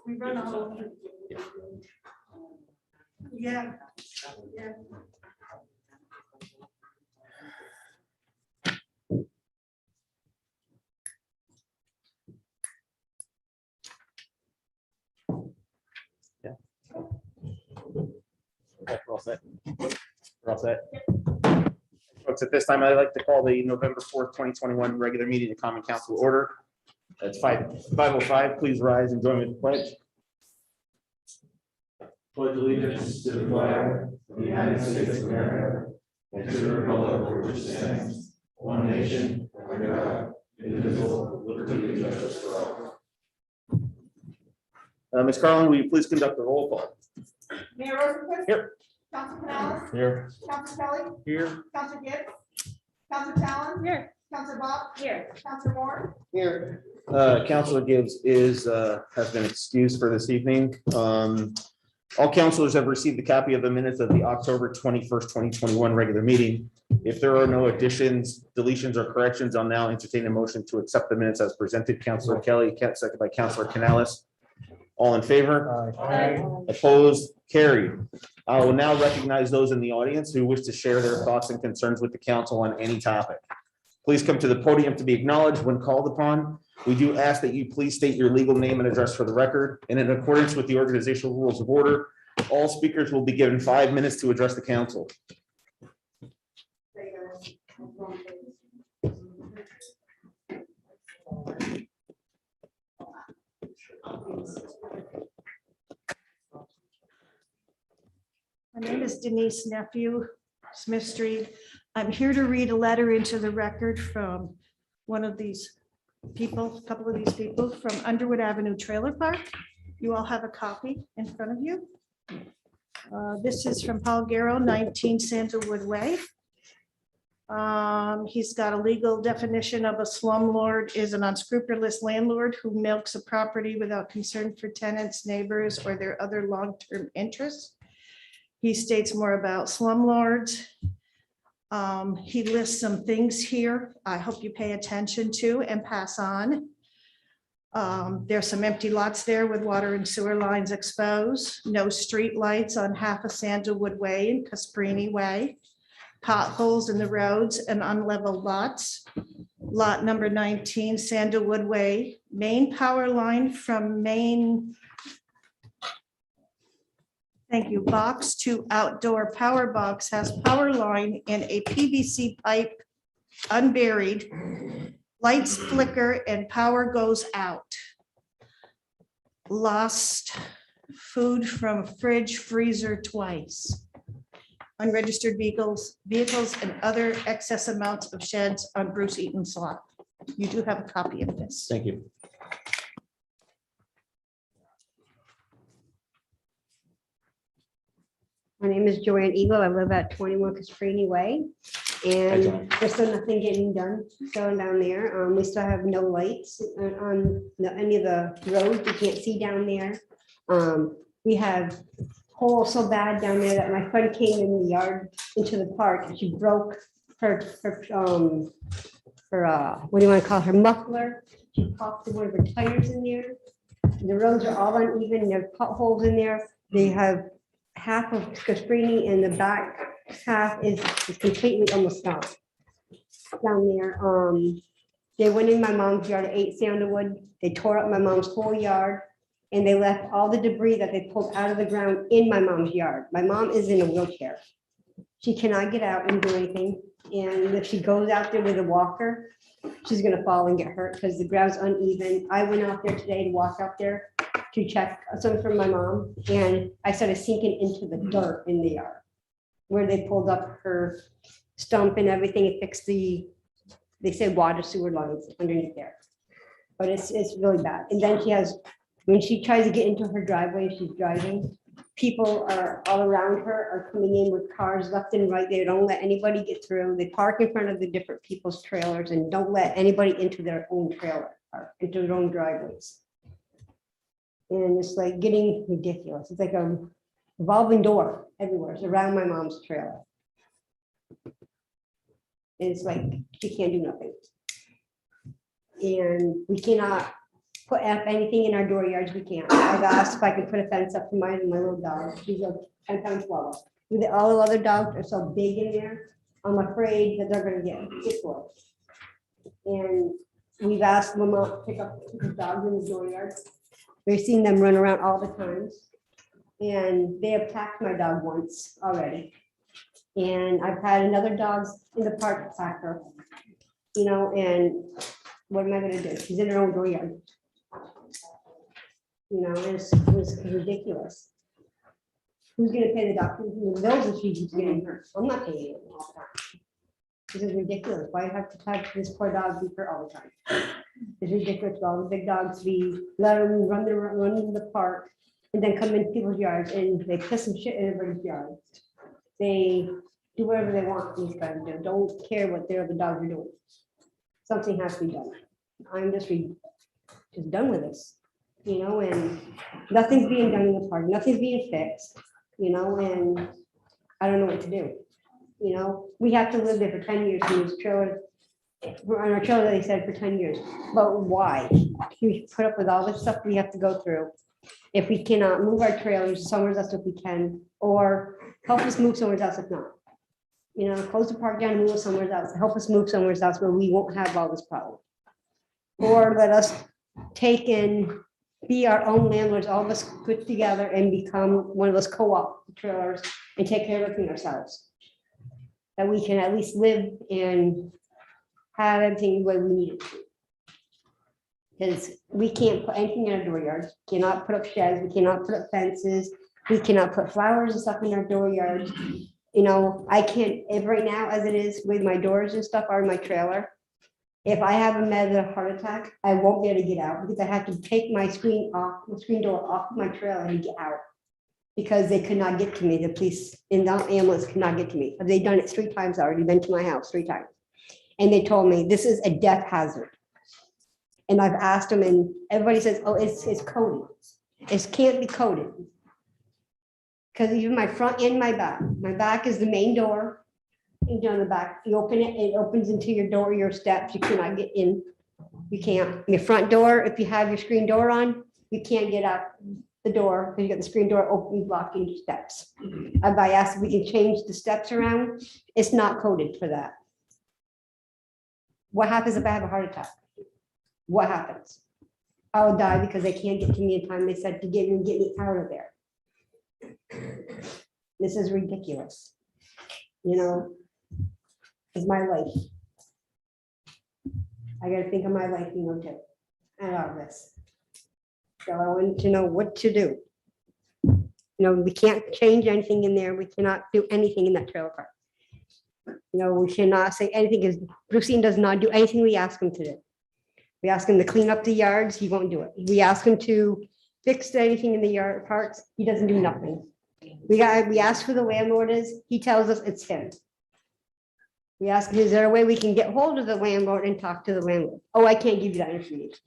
We run all over. Yeah. Yeah. Okay, we're all set. We're all set. Folks, at this time, I'd like to call the November 4th, 2021 regular meeting of Common Council order. That's 5:05. Please rise and join me in the pledge. Pledge allegiance to the flag of the United States of America and to the republic for which it stands, one nation, under God, indivisible, with liberty and justice for all. Ms. Carlin, will you please conduct the roll call? Mayor Rosenquist. Here. Council Canales. Here. Council Kelly. Here. Council Gibbs. Council Talon. Here. Council Bob. Here. Council Moore. Here. Councilor Gibbs has been excused for this evening. All councilors have received a copy of the minutes of the October 21st, 2021 regular meeting. If there are no additions, deletions, or corrections, I'll now entertain a motion to accept the minutes as presented. Councilor Kelly, second by Councilor Canales. All in favor? Aye. Opposed? Carried. I will now recognize those in the audience who wish to share their thoughts and concerns with the council on any topic. Please come to the podium to be acknowledged when called upon. We do ask that you please state your legal name and address for the record. And in accordance with the organizational rules of order, all speakers will be given 5 minutes to address the council. My name is Denise Nephew, Smith Street. I'm here to read a letter into the record from one of these people, a couple of these people from Underwood Avenue Trailer Park. You all have a copy in front of you. This is from Paul Garrow, 19 Sandalwood Way. He's got a legal definition of a slumlord is an unscrupulous landlord who milks a property without concern for tenants, neighbors, or their other long-term interests. He states more about slumlords. He lists some things here I hope you pay attention to and pass on. There's some empty lots there with water and sewer lines exposed. No street lights on half of Sandalwood Way and Casprini Way. Potholes in the roads and unleveled lots. Lot number 19, Sandalwood Way. Main power line from main, thank you, box to outdoor power box has power line in a PVC pipe unburied. Lights flicker and power goes out. Lost food from fridge freezer twice. Unregistered vehicles and other excess amounts of sheds on Bruce Eaton's lot. You do have a copy of this. Thank you. My name is Joanne Eagle. I live at 21 Casprini Way. And there's still nothing getting done going down there. We still have no lights on any of the roads. You can't see down there. We have holes so bad down there that my friend came in the yard into the park and she broke her what do you want to call her muffler? She popped one of her tires in there. The roads are all uneven. There are potholes in there. They have half of Casprini and the back half is completely almost gone down there. They went in my mom's yard at 8 Sandalwood. They tore up my mom's whole yard and they left all the debris that they pulled out of the ground in my mom's yard. My mom is in a wheelchair. She cannot get out and do anything. And if she goes out there with a walker, she's gonna fall and get hurt because the ground's uneven. I went out there today to walk out there to check something from my mom and I started sinking into the dirt in the yard where they pulled up her stump and everything and fixed they said water sewer lines underneath there. But it's really bad. And then she has, when she tries to get into her driveway, she's driving, people are all around her are coming in with cars left and right. They don't let anybody get through. They park in front of the different people's trailers and don't let anybody into their own trailer or into their own driveways. And it's like getting ridiculous. It's like a revolving door everywhere. It's around my mom's trailer. And it's like she can't do nothing. And we cannot put up anything in our dooryards, we can't. I've asked if I could put a fence up for my little dog. She's a 10-pound swallow. With all the other dogs are so big in there, I'm afraid that they're gonna get spoiled. And we've asked them to pick up the dogs in the dooryard. We've seen them run around all the time. And they attacked my dog once already. And I've had another dog in the park attack her. You know, and what am I gonna do? She's in her own dooryard. You know, it's ridiculous. Who's gonna pay the doctor? The bills if she's getting hurt. I'm not paying it all the time. This is ridiculous. Why have to have this poor dog be hurt all the time? It's ridiculous. All the big dogs, we let them run in the park and then come in people's yards and they piss and shit in everybody's yard. They do whatever they want, these guys do. Don't care what their other dogs are doing. Something has to be done. I'm just done with this, you know, and nothing's being done in the park. Nothing's being fixed, you know, and I don't know what to do. You know, we have to live there for 10 years in this trailer. We're on our trailer, they said, for 10 years. But why? We put up with all this stuff we have to go through. If we cannot move our trailers somewhere else if we can, or help us move somewhere else if not. You know, close the park down and move us somewhere else. Help us move somewhere else where we won't have all this problem. Or let us take and be our own landlords, all of us put together and become one of those co-op trailers and take care of everything ourselves. That we can at least live and have everything the way we need it to. Because we can't put anything in our dooryards, cannot put up sheds, we cannot put up fences, we cannot put flowers and stuff in our dooryards. You know, I can't, if right now as it is with my doors and stuff are in my trailer, if I have a heart attack, I won't be able to get out because I have to take my screen door off my trailer and get out. Because they could not get to me, the police in the ambulance could not get to me. They've done it 3 times already, been to my house 3 times. And they told me, this is a death hazard. And I've asked them and everybody says, oh, it's coded. It can't be coded. Because even my front and my back is the main door. You know, the back, you open it, it opens into your door, your steps, you cannot get in. You can't. Your front door, if you have your screen door on, you can't get out the door because you got the screen door open, blocking your steps. I asked if we can change the steps around. It's not coded for that. What happens if I have a heart attack? What happens? I will die because they can't get to me in time. They said to get me out of there. This is ridiculous. You know, it's my life. I got to think of my life, you know, too, and all this. So I wanted to know what to do. You know, we can't change anything in there. We cannot do anything in that trailer park. You know, we cannot say anything because Brucine does not do anything we ask him to do. We ask him to clean up the yards, he won't do it. We ask him to fix anything in the yard parks, he doesn't do nothing. We ask who the landlord is, he tells us it's him. We ask, is there a way we can get hold of the landlord and talk to the landlord? Oh, I can't give you that information.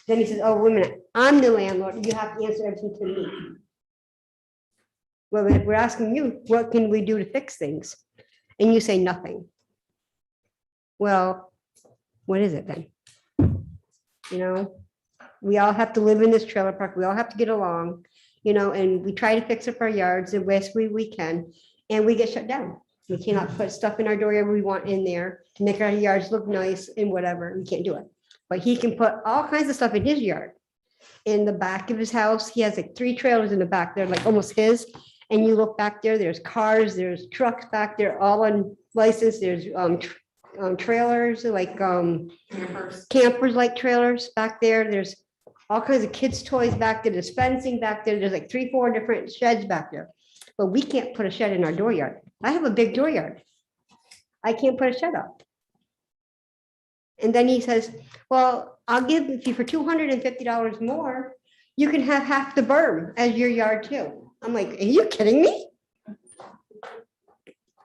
Then he says, oh, wait a minute, I'm the landlord, you have to answer everything to me. Well, if we're asking you, what can we do to fix things? And you say nothing. Well, what is it then? You know, we all have to live in this trailer park, we all have to get along, you know, and we try to fix up our yards the best we can, and we get shut down. We cannot put stuff in our dooryard we want in there to make our yards look nice and whatever, we can't do it. But he can put all kinds of stuff in his yard. In the back of his house, he has like 3 trailers in the back, they're like almost his. And you look back there, there's cars, there's trucks back there, all unlicensed, there's trailers, like campers like trailers back there. There's all kinds of kids' toys back there, there's fencing back there, there's like 3-4 different sheds back there. But we can't put a shed in our dooryard. I have a big dooryard. I can't put a shed up. And then he says, well, I'll give you for $250 more, you can have half the berm as your yard too. I'm like, are you kidding me?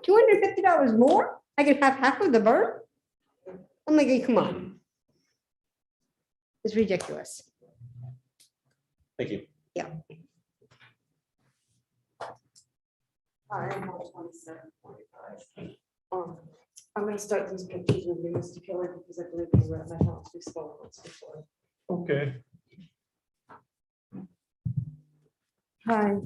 $250 more? I can have half of the berm? I'm like, hey, come on. It's ridiculous. Thank you. Yeah. I'm gonna start these pictures with you, Mr. Kelly, because I believe you were at my house. We spoke once before. Okay. Hi,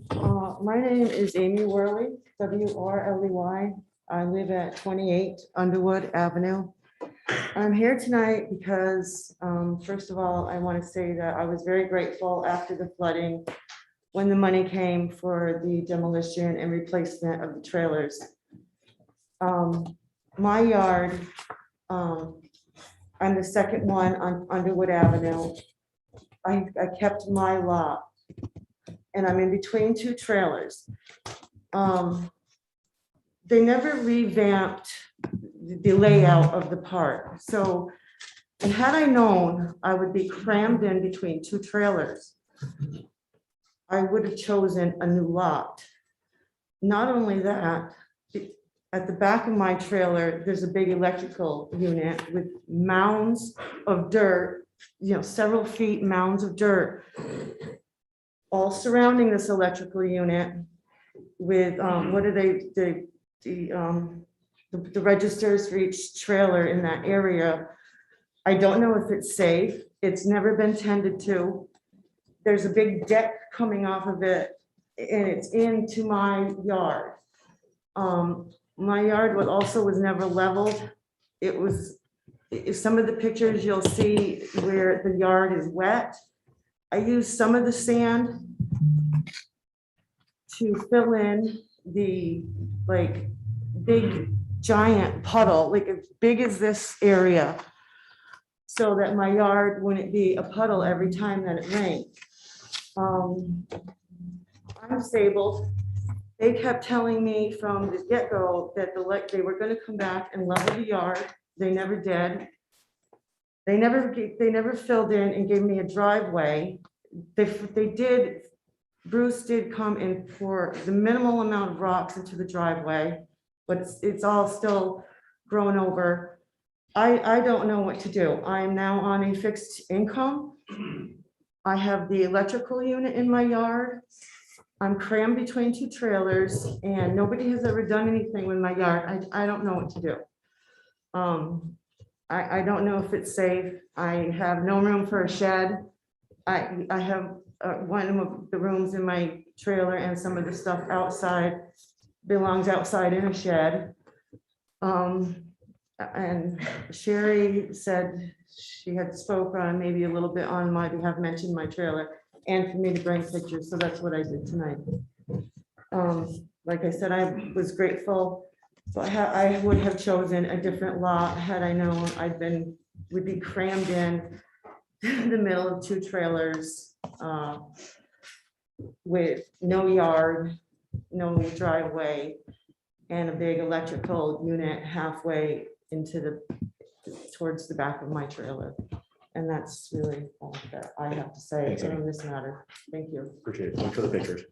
my name is Amy Worley, Worley. I live at 28 Underwood Avenue. I'm here tonight because, first of all, I want to say that I was very grateful after the flooding when the money came for the demolition and replacement of the trailers. My yard, I'm the second one on Underwood Avenue. I kept my lot and I'm in between two trailers. They never revamped the layout of the park. So, and had I known I would be crammed in between two trailers, I would have chosen a new lot. Not only that, at the back of my trailer, there's a big electrical unit with mounds of dirt, several feet mounds of dirt all surrounding this electrical unit with, what are they, the registers for each trailer in that area. I don't know if it's safe. It's never been tended to. There's a big deck coming off of it and it's into my yard. My yard was never leveled. It was, if some of the pictures you'll see where the yard is wet. I used some of the sand to fill in the big giant puddle, like as big as this area, so that my yard wouldn't be a puddle every time that it rained. I'm disabled. They kept telling me from the get-go that they were going to come back and level the yard. They never did. They never filled in and gave me a driveway. Bruce did come in for the minimal amount of rocks into the driveway, but it's all still grown over. I don't know what to do. I am now on a fixed income. I have the electrical unit in my yard. I'm crammed between two trailers and nobody has ever done anything with my yard. I don't know what to do. I don't know if it's safe. I have no room for a shed. I have one of the rooms in my trailer and some of the stuff outside belongs outside in a shed. And Sherry said she had spoke on maybe a little bit on my behalf, mentioned my trailer and for me to bring pictures. So that's what I did tonight. Like I said, I was grateful, but I would have chosen a different lot had I known would be crammed in the middle of two trailers with no yard, no driveway, and a big electrical unit halfway towards the back of my trailer. And that's really all that I have to say Thanks, Amy. on this matter. Thank you. Appreciate it. Thanks for the pictures.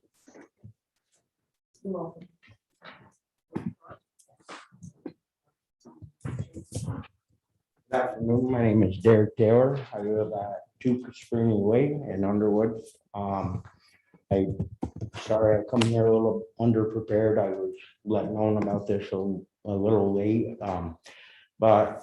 You're welcome. Good afternoon, my name is Derek Taylor. I live at 2 Spring Way in Underwood. Sorry I come here a little underprepared. I was let known about this a little late. But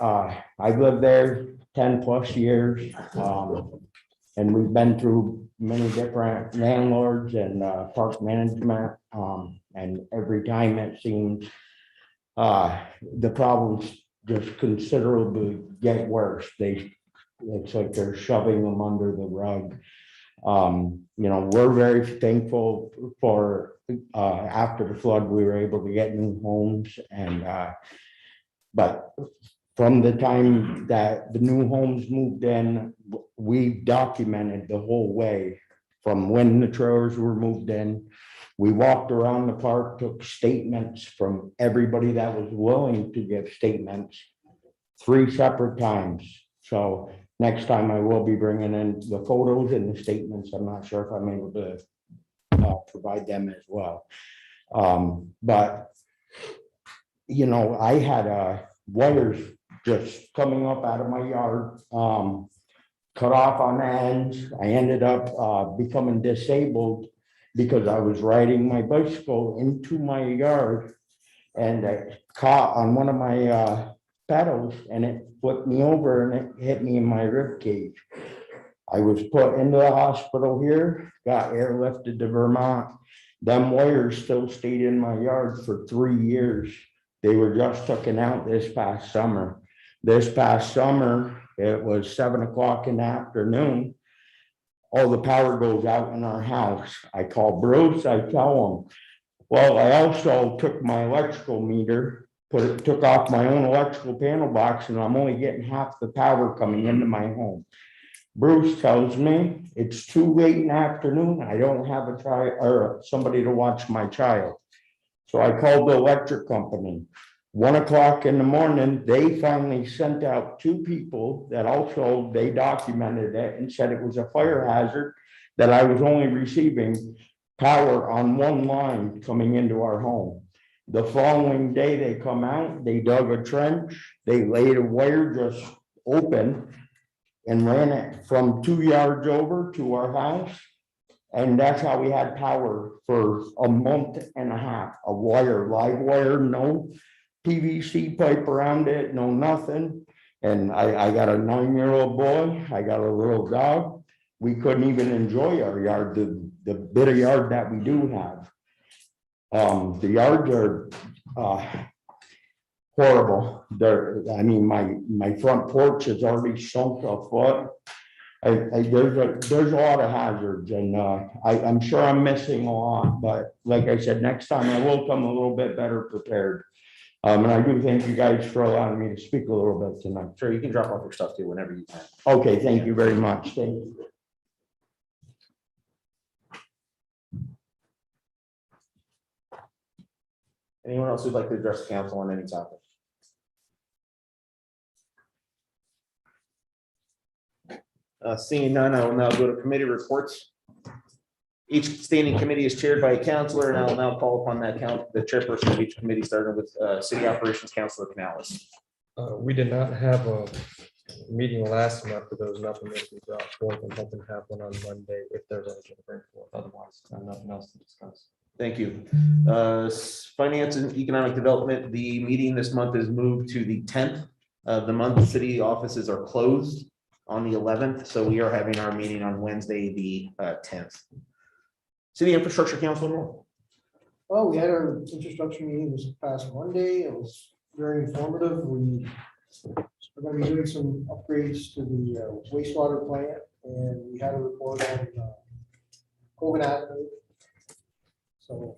I've lived there 10 plus years. And we've been through many different landlords and park management. And every time it seems the problems just considerably get worse. It's like they're shoving them under the rug. We're very thankful for after the flood, we were able to get new homes but from the time that the new homes moved in, we documented the whole way from when the trailers were moved in. We walked around the park, took statements from everybody that was willing to give statements 3 separate times. So next time I will be bringing in the photos and the statements. I'm not sure if I'm able to provide them as well. But I had wires just coming up out of my yard, cut off on the ends. I ended up becoming disabled because I was riding my bicycle into my yard and I caught on one of my pedals and it flipped me over and it hit me in my rib cage. I was put into the hospital here, got airlifted to Vermont. Them wires still stayed in my yard for 3 years. They were just taken out this past summer. This past summer, it was 7 o'clock in the afternoon. All the power goes out in our house. I call Bruce, I tell him. Well, I also took my electrical meter, took off my own electrical panel box, and I'm only getting half the power coming into my home. Bruce tells me it's too late in the afternoon. I don't have a child or somebody to watch my child. So I called the electric company. 1 o'clock in the morning, they finally sent out 2 people that also, they documented it and said it was a fire hazard, that I was only receiving power on 1 line coming into our home. The following day, they come out, they dug a trench, they laid a wire just open and ran it from 2 yards over to our house. And that's how we had power for a month and a half, a wire, live wire, no PVC pipe around it, no nothing. And I got a 9-year-old boy, I got a little dog. We couldn't even enjoy our yard, the bit of yard that we do have. The yards are horrible. I mean, my front porch is already sunk a foot. There's a lot of hazards, and I'm sure I'm missing a lot, but like I said, next time I will come a little bit better prepared. And I do thank you guys for allowing me to speak a little bit tonight. Sure, you can drop off your stuff too whenever you can. Okay, thank you very much. Thank you. Anyone else who'd like to address the council on any topic? Seeing none, I will now go to committee reports. Each standing committee is chaired by a counselor, and I will now call upon the chairperson of each committee, starting with City Operations Councilor Canales. We did not have a meeting last month, but there was nothing that we brought forth, and hoping to have one on Monday if there's anything to bring forth. Otherwise, nothing else to discuss. Thank you. Finance and Economic Development, the meeting this month is moved to the 10th of the month. City offices are closed on the 11th, so we are having our meeting on Wednesday, the 10th. City Infrastructure Council. Well, we had our infrastructure meeting this past Monday. It was very informative. We're going to be doing some upgrades to the wastewater plant, and we had a report on Hogan Avenue. So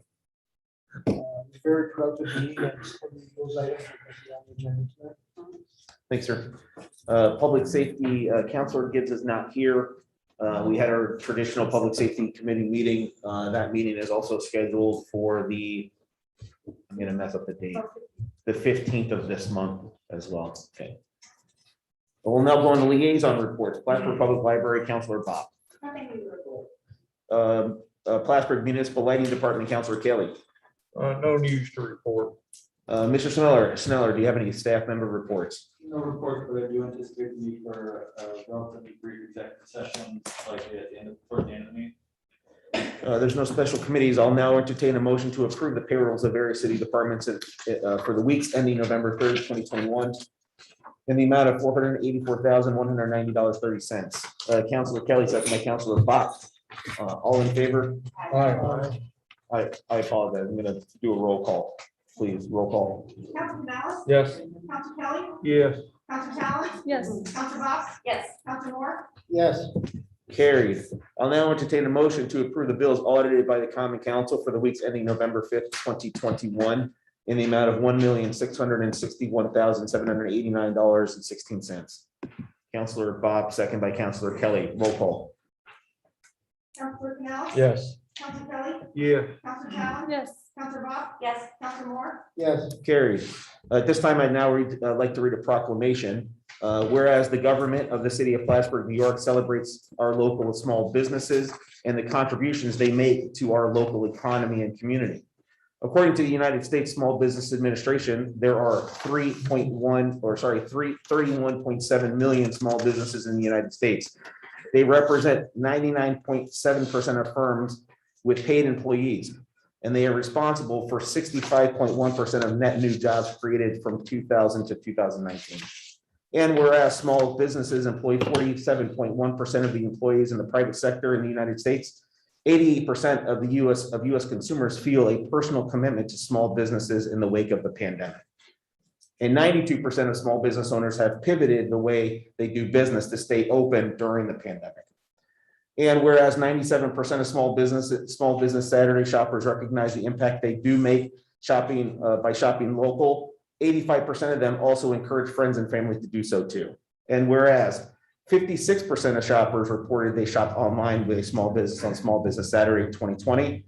it's very productive meeting. And some of those items are on the agenda tonight. Thanks, sir. Public Safety Councilor Gibbs is not here. We had our traditional Public Safety Committee meeting. That meeting is also scheduled for I'm gonna mess up the date, the 15th of this month as well. Okay. We'll now go on to liaison reports. Plattsburgh Public Library, Councilor Bob. Plattsburgh Municipal Lighting Department, Councilor Kelly. No news to report. Mr. Sneller, do you have any staff member reports? No report, but I do anticipate the need for a relatively brief executive session, likely at the end of the meeting. There's no special committees. I'll now entertain a motion to approve the payrolls of various city departments for the weeks ending November 3rd, 2021, in the amount of $484,190.30. Councilor Kelly, second by Councilor Bach. All in favor? Aye. I apologize. I'm gonna do a roll call. Please, roll call. Council Dallas? Yes. Council Kelly? Yes. Council Talent? Yes. Council Box? Yes. Council Moore? Yes. Carried. I'll now entertain a motion to approve the bills audited by the Common Council for the weeks ending November 5th, 2021, in the amount of $1,661,789.16. Councilor Bob, second by Councilor Kelly. Roll call. Councilor Canal? Yes. Council Kelly? Yeah. Council Talent? Yes. Council Box? Yes. Council Moore? Yes. Carried. At this time, I'd now like to read a proclamation. Whereas the government of the city of Plattsburgh, New York celebrates our local small businesses and the contributions they make to our local economy and community. According to the United States Small Business Administration, there are 31.7 million small businesses in the United States. They represent 99.7% of firms with paid employees, and they are responsible for 65.1% of net new jobs created from 2000 to 2019. And whereas small businesses employ 47.1% of the employees in the private sector in the United States, 88% of the US consumers feel a personal commitment to small businesses in the wake of the pandemic. And 92% of small business owners have pivoted the way they do business to stay open during the pandemic. And whereas 97% of small business Saturday shoppers recognize the impact they do make shopping by shopping local, 85% of them also encourage friends and family to do so too. And whereas 56% of shoppers reported they shopped online with a small business on Small Business Saturday in 2020,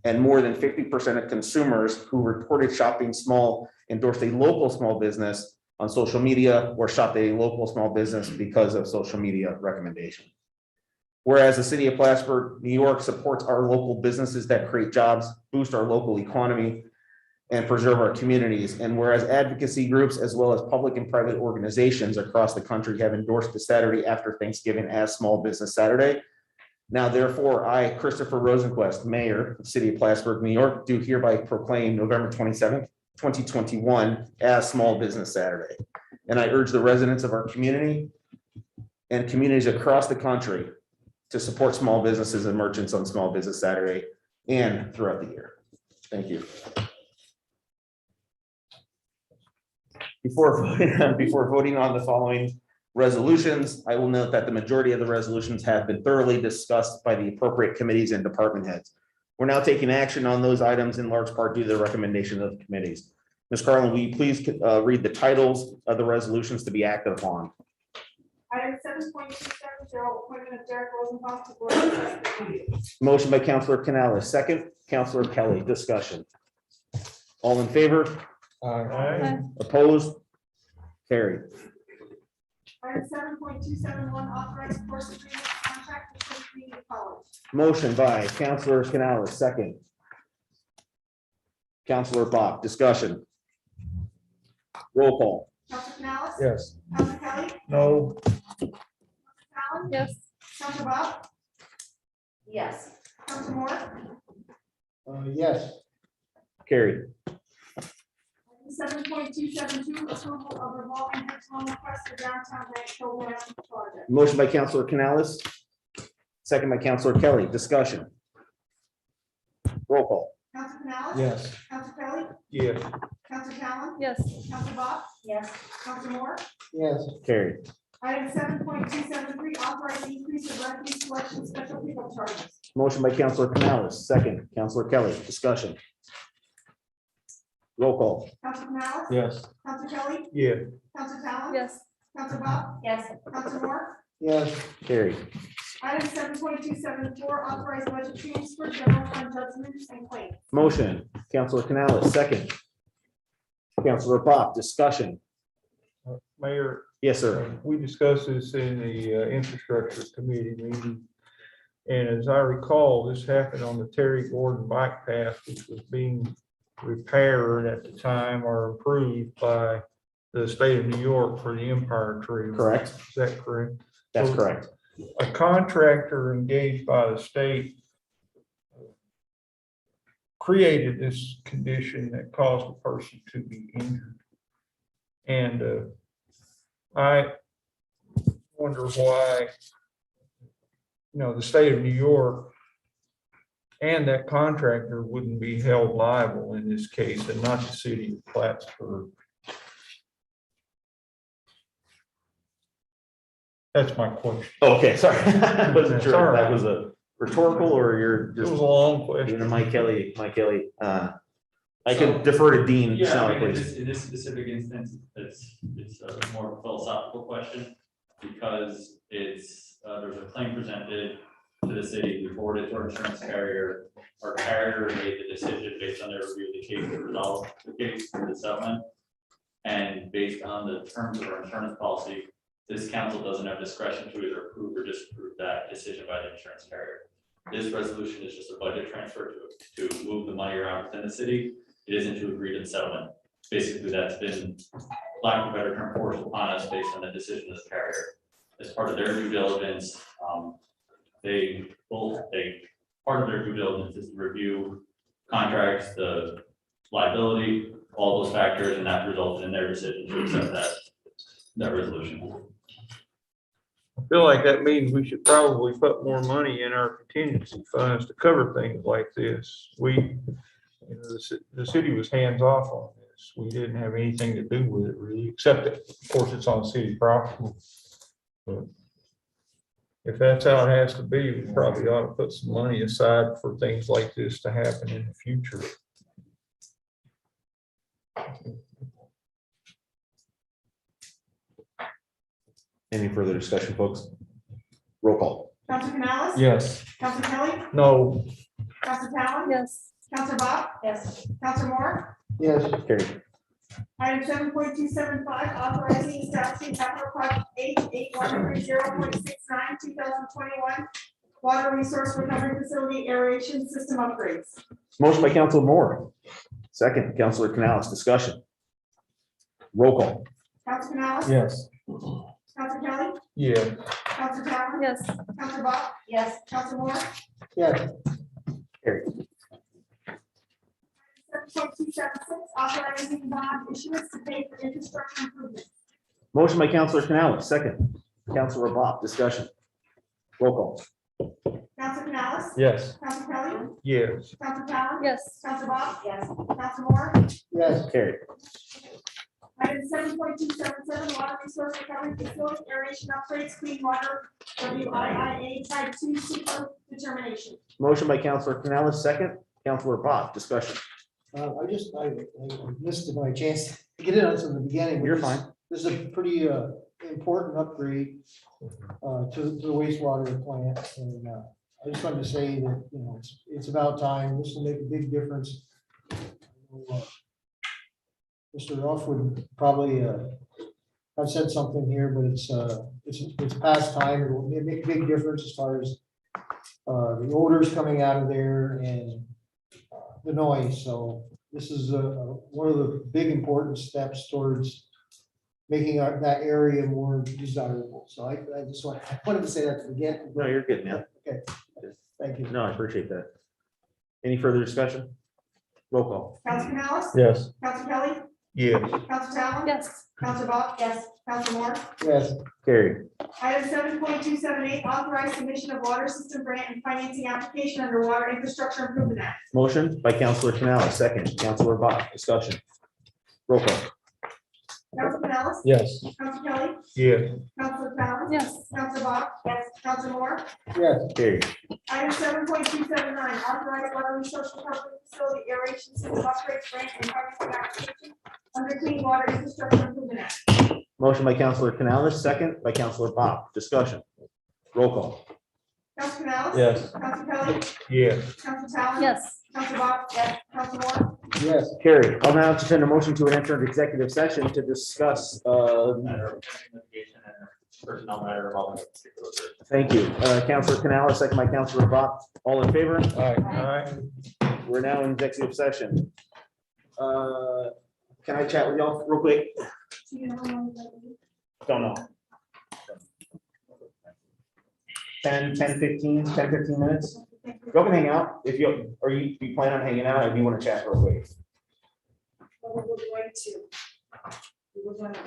and more than 50% of consumers who reported shopping small endorsed a local small business on social media or shopped at a local small business because of social media recommendation. Whereas the city of Plattsburgh, New York supports our local businesses that create jobs, boost our local economy, and preserve our communities. And whereas advocacy groups as well as public and private organizations across the country have endorsed the Saturday after Thanksgiving as Small Business Saturday. Now, therefore, I, Christopher Rosenquist, Mayor of the City of Plattsburgh, New York, do hereby proclaim November 27th, 2021 as Small Business Saturday. And I urge the residents of our community and communities across the country to support small businesses and merchants on Small Business Saturday and throughout the year. Thank you. Before voting on the following resolutions, I will note that the majority of the resolutions have been thoroughly discussed by the appropriate committees and department heads. We're now taking action on those items in large part due to the recommendation of the committees. Ms. Carlin, will you please read the titles of the resolutions to be acted upon? Item 7.270, appointment of Derek Rosenbaum to Board of Trustees. Motion by Councilor Canales, second. Councilor Kelly, discussion. All in favor? Aye. Opposed? Carried. Item 7.271, authorized course agreement contract with Cook Community College. Motion by Councilor Canales, second. Councilor Bach, discussion. Roll call. Counselor Canales? Yes. Counselor Kelly? No. Allen? Yes. Counselor Bob? Yes. Counselor Moore? Yes. Carried. 7.272, approval of revolving hedge loan request for downtown bank program project. Motion by Councilor Canales, second by Councilor Kelly, discussion. Roll call. Counselor Canales? Yes. Counselor Kelly? Yeah. Counselor Talon? Yes. Counselor Bob? Yes. Counselor Moore? Yes. Carried. Item 7.273, authorize increase of refuse collection special pickup charges. Motion by Councilor Canales, second. Councilor Kelly, discussion. Roll call. Counselor Canales? Yes. Counselor Kelly? Yeah. Counselor Talon? Yes. Counselor Bob? Yes. Counselor Moore? Yes. Carried. Item 7.274, authorize budget transfer, general fund judgments and claims. Motion, Councilor Canales, second. Councilor Bach, discussion. Mayor, Yes, sir. we discussed this in the infrastructure committee meeting. And as I recall, this happened on the Terry Gordon bike path, which was being repaired at the time or improved by the state of New York for the Empire Tree. Correct. Is that correct? That's correct. A contractor engaged by the state created this condition that caused the person to be injured. And I wonder why, the state of New York and that contractor wouldn't be held liable in this case and not the city of Plattsburgh. That's my question. Okay, sorry. I wasn't sure Sorry. if that was a rhetorical or you're It was just a long question. Mike Kelly. I can defer to Dean. Yeah, I Snelly, mean, please. in this specific instance, it's more of a philosophical question because there's a claim presented to the city, we forwarded to our insurance carrier. Our carrier made the decision based on their review of the case to resolve the case for the settlement. And based on the terms of our insurance policy, this council doesn't have discretion to either approve or disapprove that decision by the insurance carrier. This resolution is just a budget transfer to move the money around within the city. It isn't to agree to the settlement. Basically, that's been, lack of a better term, forced upon us based on the decision of the carrier. As part of their due diligence, part of their due diligence is to review contracts, the liability, all those factors, and that resulted in their decision to accept that that resolution. I feel like that means we should probably put more money in our contingency funds to cover things like this. The city was hands off on this. We didn't have anything to do with it really, except that, of course, it's on city property. But if that's how it has to be, we probably ought to put some money aside for things like this to happen in the future. Any further discussion, folks? Roll call. Counselor Canales? Yes. Counselor Kelly? No, Counselor Talon? Yes. Counselor Bob? Yes. Counselor Moore? Yes, Carried. Item 7.275, authorizing establishing capital project 8813.0.69, 2021 water resource recovery facility aeration system upgrades. Motion by Counselor Moore. Second, Counselor Canales. Discussion. Roll call. Counselor Canales? Yes. Counselor Kelly? yeah, Counselor Talon? Yes. Counselor Bob? Yes. Counselor Moore? yes, 7.276, authorizing bond issuance to pay for infrastructure improvements. Motion by Counselor Canales. Second, Counselor Bob. Discussion. Roll call. Counselor Canales? Yes. Counselor Kelly? yes, Counselor Talon? Yes. Counselor Bob? Yes. Counselor Moore? yes, Carried. Item 7.277, water resource recovery facility aeration upgrades, clean water, WIIA type 2 super determination. Motion by Counselor Canales. Second, Counselor Bob. Discussion. I missed my chance to get it on from the beginning. but You're this- fine. This is a pretty important upgrade to the wastewater plant, and I just wanted to say that, you know, it's about time. This will make a big difference. Mr. Ruff would probably have said something here, but it's past time. It will make a big difference as far as the odors coming out of there and the noise. So this is one of the big important steps towards making that area more desirable. So I wanted to say that to begin. No, you're good, man. Okay, thank you. No, I appreciate that. Any further discussion? Roll call. Counselor Canales? Yes. Counselor Kelly? yes, Counselor Talon? Yes. Counselor Bob? Yes. Counselor Moore? Yes, Carried. Item 7.278, authorized submission of water system grant and financing application under Water Infrastructure Improvement Act. Motion by Counselor Canales. Second, Counselor Bob. Discussion. Roll call. Counselor Canales? Yes. Counselor Kelly? yes, Counselor Talon? Yes. Counselor Bob? Yes. Counselor Moore? yes, Carried. Item 7.279, authorized water resource recovery facility aeration system upgrades grant and financing application under Clean Water Infrastructure Improvement Act. Motion by Counselor Canales. Second by Counselor Bob. Discussion. Roll call. Counselor Canales? Yes. Counselor Kelly? yes, Counselor Talon? Yes. Counselor Bob? Yes. Counselor Moore? yes. Carried. I'll now entertain a motion to enter into executive session to discuss. Matter of litigation and personnel matter involving a particular person. Thank you. Counselor Canales, second by Counselor Bob. All in favor? All right. all right. We're now in executive session. Can I chat with y'all real quick? Do you know how long that will be? Don't know. 10, 15 minutes? Go and hang out. If you, or you plan on hanging out, if you want to chat real quick. Well, we're going to. We're going to.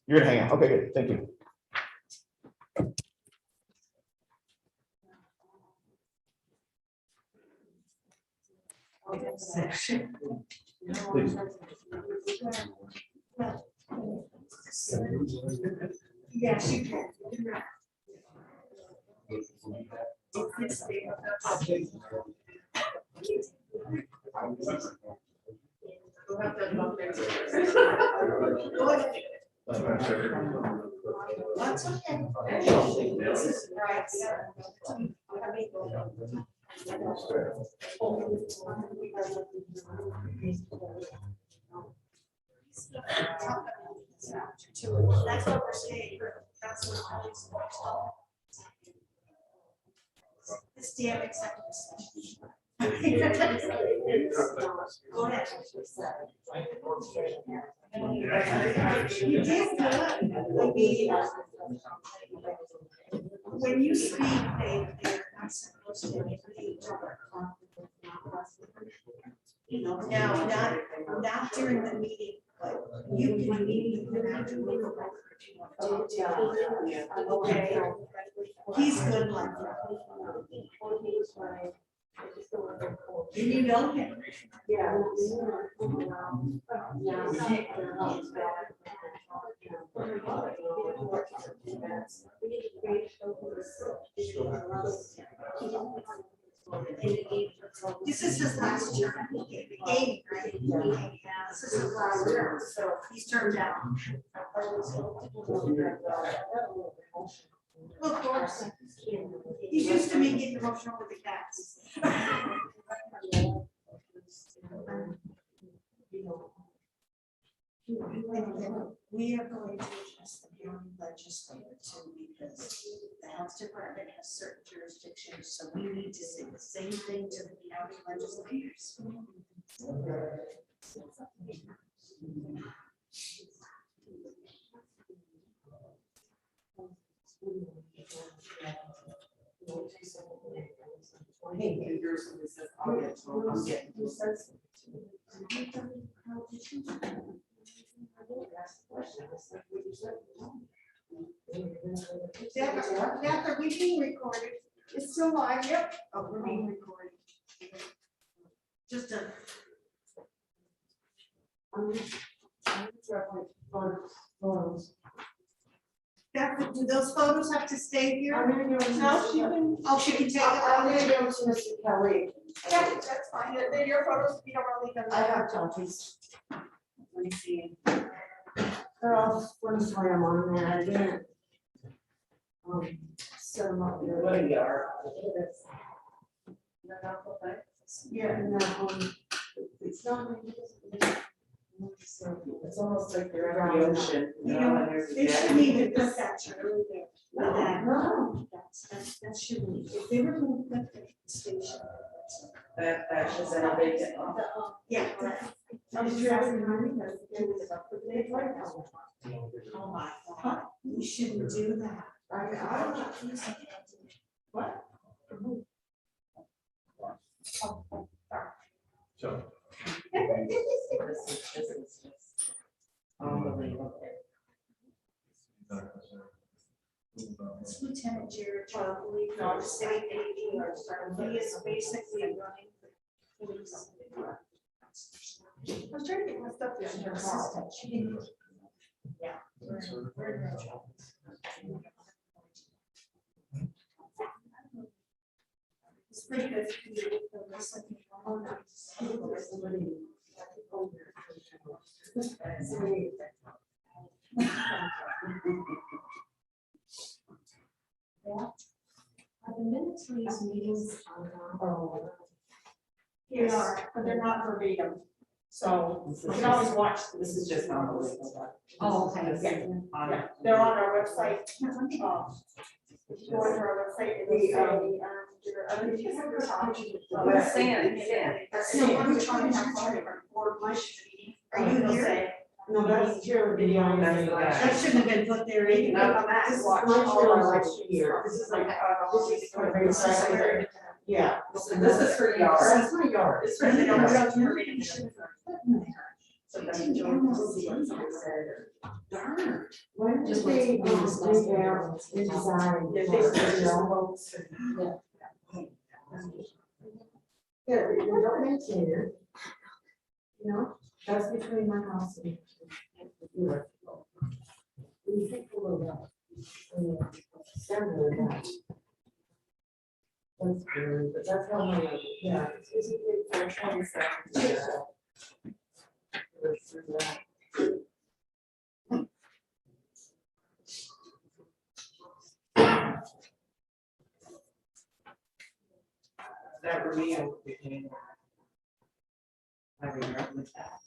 You're gonna hang out. Okay, good. Thank you. Please. Yes, you can. That's okay. This is right. That's what we're saying. That's what all these folks are. This damn executive session. Go ahead. You did good. I mean, when you speak, they're not supposed to be. You know, no, not during the meeting, but You can leave, you don't have to move over if you want to. Okay. He's good like that. And you know him. Yeah. This is his last term. He gave, right? Yeah, this is his last term, so he's turned down. Of course. He's used to me getting emotional with the cats. We are going to address the county legislature too, because the health department has certain jurisdictions, so we need to say the same thing to the county legislators. Beth, are we being recorded? It's still live, yep. Oh, we're being recorded. Just a. Beth, do those photos have to stay here? No, she can. Oh, she can take it. I'm gonna give them to Mr. Kelly. Yeah, that's fine. They're your photos. You don't want to leave them. I have copies. Let me see. They're all one slam on there, I didn't. Set them up there. What you are. Yeah, no, it's not. It's almost like they're on the ocean. You know, they shouldn't even put that through there. With that. No. That shouldn't, if they were going to put the station. That should elevate it. Yeah. Oh my Huh, you shouldn't do that. What? So. This is just unbelievable. It's Lieutenant Jared Charlie, our state AD, he is basically running. I was trying to get my stuff in her assistant. She didn't. Yeah. We're in her job. It's pretty good. Are the minutes for these meetings on? Here are, but they're not verbatim. So you can always watch. This is just unbelievable. Oh, okay. Yeah, they're on our website. If you go to our website, it will say, So I'm trying to have fun. Are you here? No, that's your video. That shouldn't have been put there either. This is my show last year. This is like, this is for very secondary. Yeah. This is for yard. That's my yard. It's for the yard. Sometimes you don't see what someone said. Darn. When did they, revamp the design? Did they say no? Yeah, they don't maintain it. You know, that's between my house and. You think a little bit. Several of that. That's good, but that's how my, yeah. It's a big franchise. That reveal. I remember that.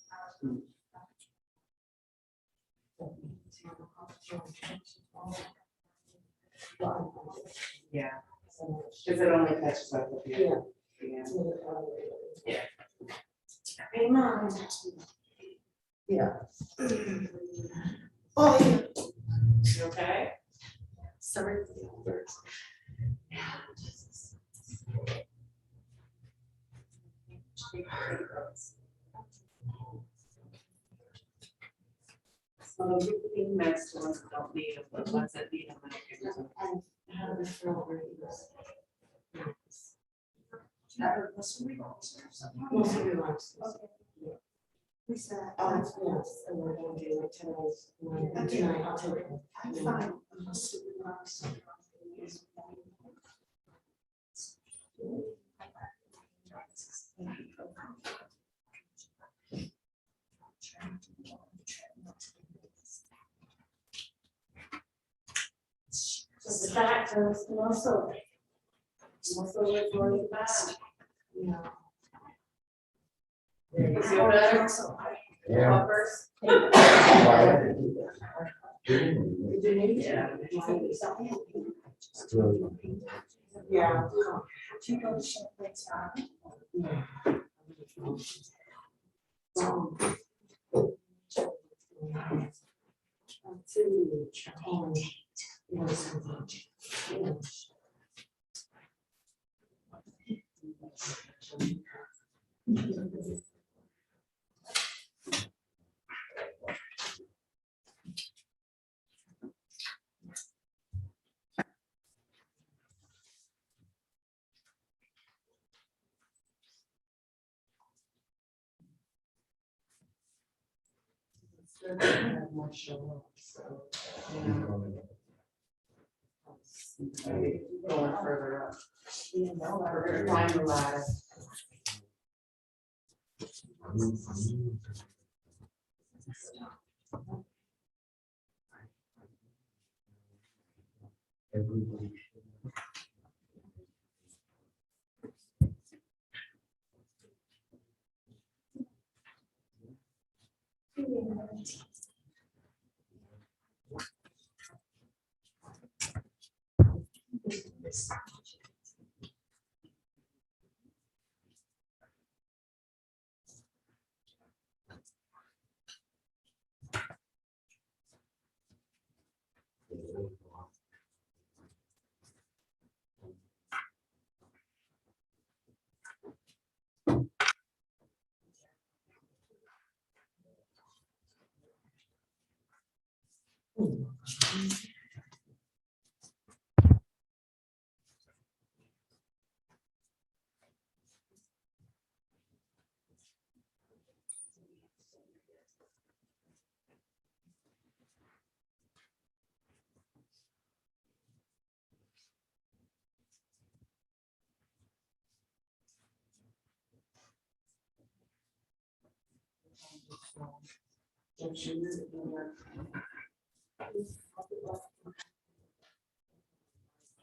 Yeah. Because it only catches up with you. Yeah. Yeah. Oh, You okay? sorry. The next ones don't need them, but ones that need them. I can use them. Mostly relaxed. Who's that? Yes, and we're gonna do it tonight, I'll take it. I'm fine. I'm just super relaxed. So the doctors can also look really bad. Yeah. You feel better? Yeah. Uppers? Yeah. Going further up. We're gonna climb the ladder.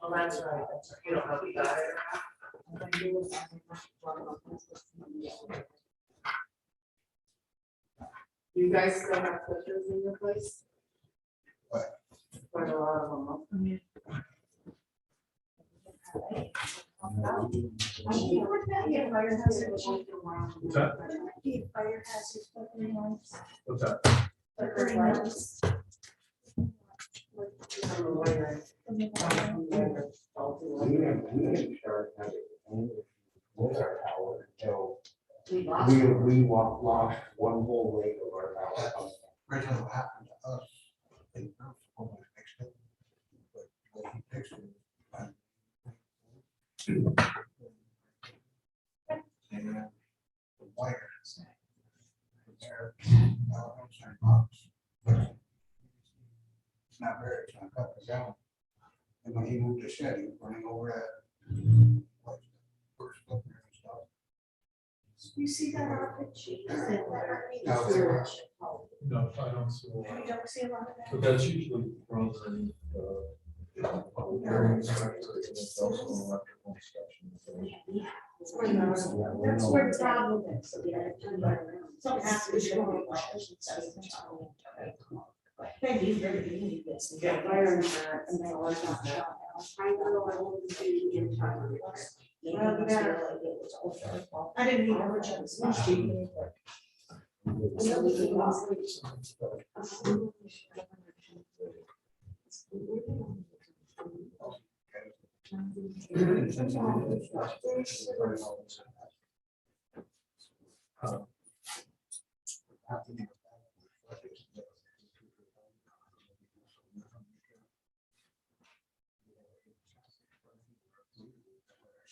Oh, that's right. You don't know if you got it or not. You guys still have filters in your place? Quite a lot of them. Huh? What's that? Fire hazard flickering lights. What's that? Flickering lights. We lost one whole leg of our power. Right now, what happened to us, they were supposed to fix it, but when he fixed it. And the wires. There, outside box. It's not very, it's not cut down. And when he moved the shed, he was running over that. Like, first flipper and stuff. You see that on the sheet? No, I don't see You why. don't see a lot of that? But that's usually frozen. Very inspector, and it's also electrical inspection. That's where the problem is. Some happens. Thank you for doing this. Yeah, fire insurance. And they all got that. I know I won't be in time. I didn't need emergency.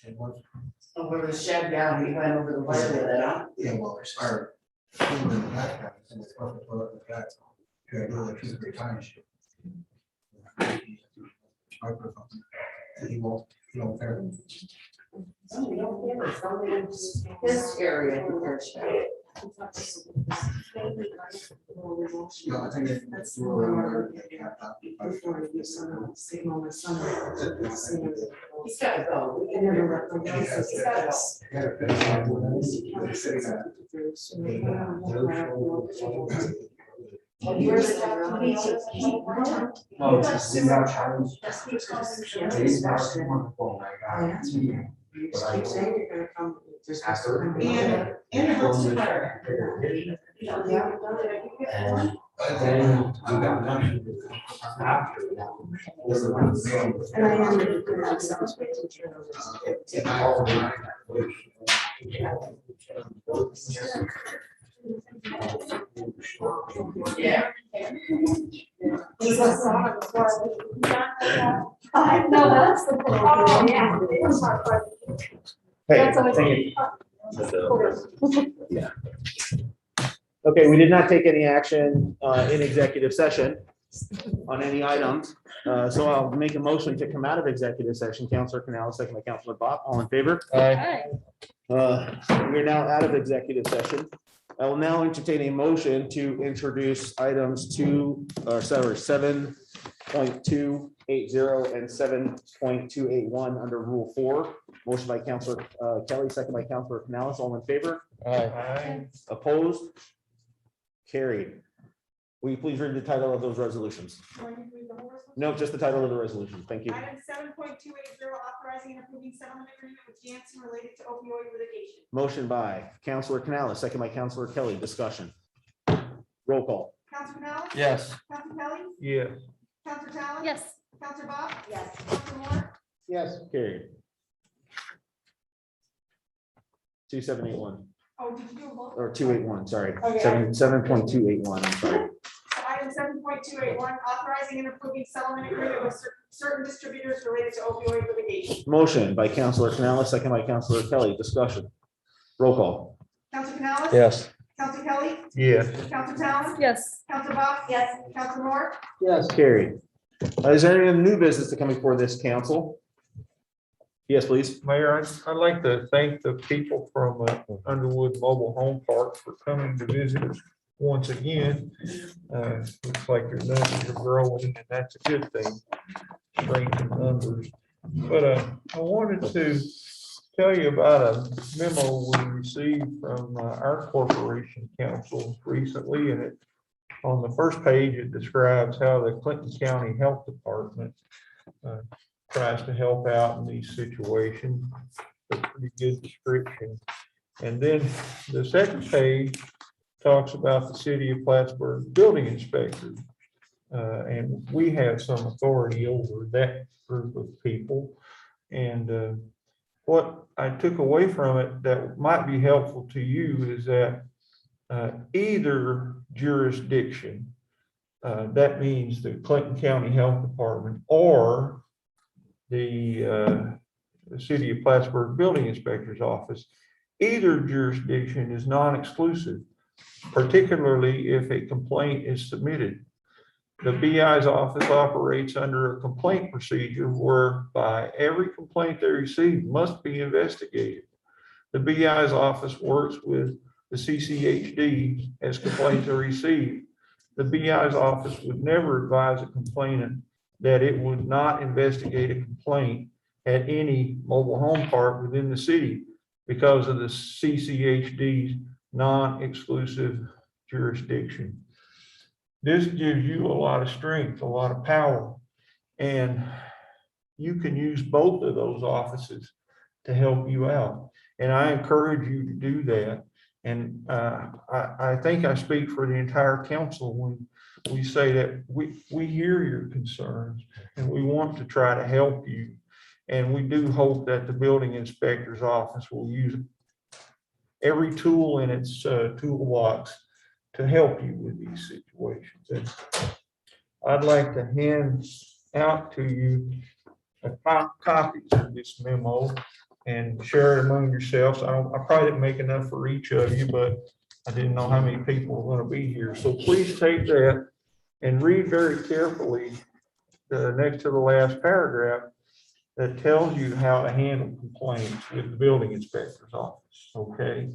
And what, Over the shed down, we went over the wire with it, huh? yeah, well, there's our, in the back house, and it's part of the toilet in the back. You gotta go there 2 or 3 times. And he won't, care. Oh, we don't hear it. Somebody in this area, I think there's shed. No, I think it's. He's gotta go. We can never let him go. He's gotta go. Where's the No, it's just sitting out of And it hurts your butter. But then we got money after that. And I am. Yeah. He's a song. No, that's the. Oh, yeah. Hey, That's always- thank you. Yeah. Okay, we did not take any action in executive session on any items. So I'll make a motion to come out of executive session. Counselor Canales, second by Counselor Bop, all in favor? Aye. We're now out of executive session. I will now entertain a motion to introduce items 7.280 and 7.281 under Rule 4. Motion by Counselor Kelly, second by Counselor Canales, all in favor? Aye. Opposed? Carried. Will you please read the title of those resolutions? No, just the title of the resolution. Thank you. Item 7.280, authorizing and approving settlement agreement with Janssen related to opioid litigation. Motion by Counselor Canales, second by Counselor Kelly. Discussion. Roll call. Counselor Canales? Yes. Counselor Kelly? Yes. Counselor Talon? Yes. Counselor Bob? Yes. Counselor Moore? Yes. Carried. 2781 Oh, did you do a vote? or 281, sorry. Okay. 7.281, I'm sorry. Item 7.281, authorizing and approving settlement agreement with certain distributors related to opioid litigation. Motion by Counselor Canales, second by Counselor Kelly. Discussion. Roll call. Counselor Canales? Yes. Counselor Kelly? Yes. Counselor Talon? Yes. Counselor Bob? Yes. Counselor Moore? Yes. Carried. Is there any new business to come before this council? Yes, please. Mayor, I'd like to thank the people from Underwood Mobile Home Park for coming to visit us once again. Looks like your numbers are growing, and that's a good thing. Strength in numbers. But I wanted to tell you about a memo we received from our corporation council recently, and it on the first page, it describes how the Clinton County Health Department tries to help out in these situations. A pretty good description. And then the second page talks about the city of Plattsburgh building inspectors. And we have some authority over that group of people. And what I took away from it that might be helpful to you is that either jurisdiction, that means the Clinton County Health Department or the city of Plattsburgh Building Inspector's Office, either jurisdiction is non-exclusive, particularly if a complaint is submitted. The BI's office operates under a complaint procedure whereby every complaint they receive must be investigated. The BI's office works with the CCHD as complaints are received. The BI's office would never advise a complainant that it would not investigate a complaint at any mobile home park within the city because of the CCHD's non-exclusive jurisdiction. This gives you a lot of strength, a lot of power, and you can use both of those offices to help you out. And I encourage you to do that. And I think I speak for the entire council when we say that we hear your concerns and we want to try to help you. And we do hope that the building inspector's office will use every tool in its toolbox to help you with these situations. And I'd like to hand out to you copies of this memo. and share it among yourselves. I probably didn't make enough for each of you, but I didn't know how many people were gonna be here. So please take that and read very carefully the next to the last paragraph that tells you how to handle complaints with the building inspector's office, okay?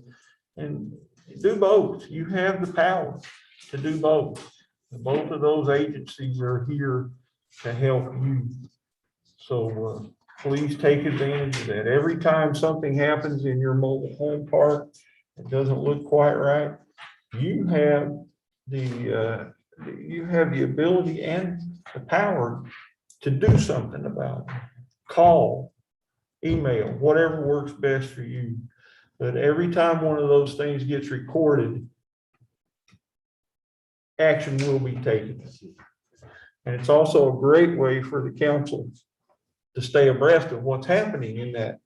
And do both. You have the power to do both. Both of those agencies are here to help you. So please take advantage of that. Every time something happens in your mobile home park that doesn't look quite right, you have the ability and the power to do something about it. Call, email, whatever works best for you. But every time one of those things gets recorded, action will be taken. And it's also a great way for the council to stay abreast of what's happening in that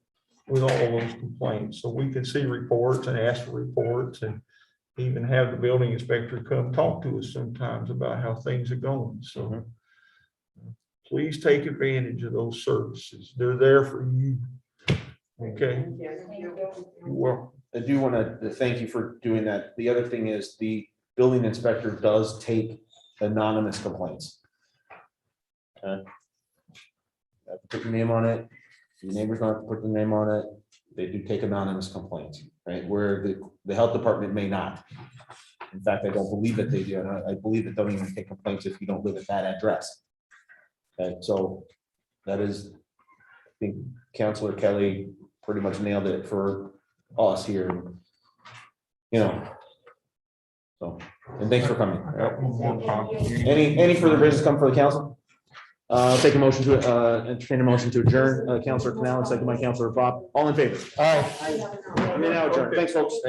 with all those complaints. So we can see reports and ask for reports and even have the building inspector come talk to us sometimes about how things are going. So please take advantage of those services. They're there for you. Okay. Well, I do want to thank you for doing that. The other thing is the building inspector does take anonymous complaints. Okay. Put your name on it. Your neighbors don't have to put the name on it. They do take anonymous complaints, right? Where the health department may not. In fact, I don't believe that they do. And I believe that don't even take complaints if you don't live at that address. Okay, so that is, I think Councilor Kelly pretty much nailed it for us here. You know. So, and thanks for coming. Any further business come for the council? Take a motion to entertain a motion to adjourn. Councilor Canal, second by Councilor Bob. All in favor? All right. I mean, now adjourn. Thanks, folks.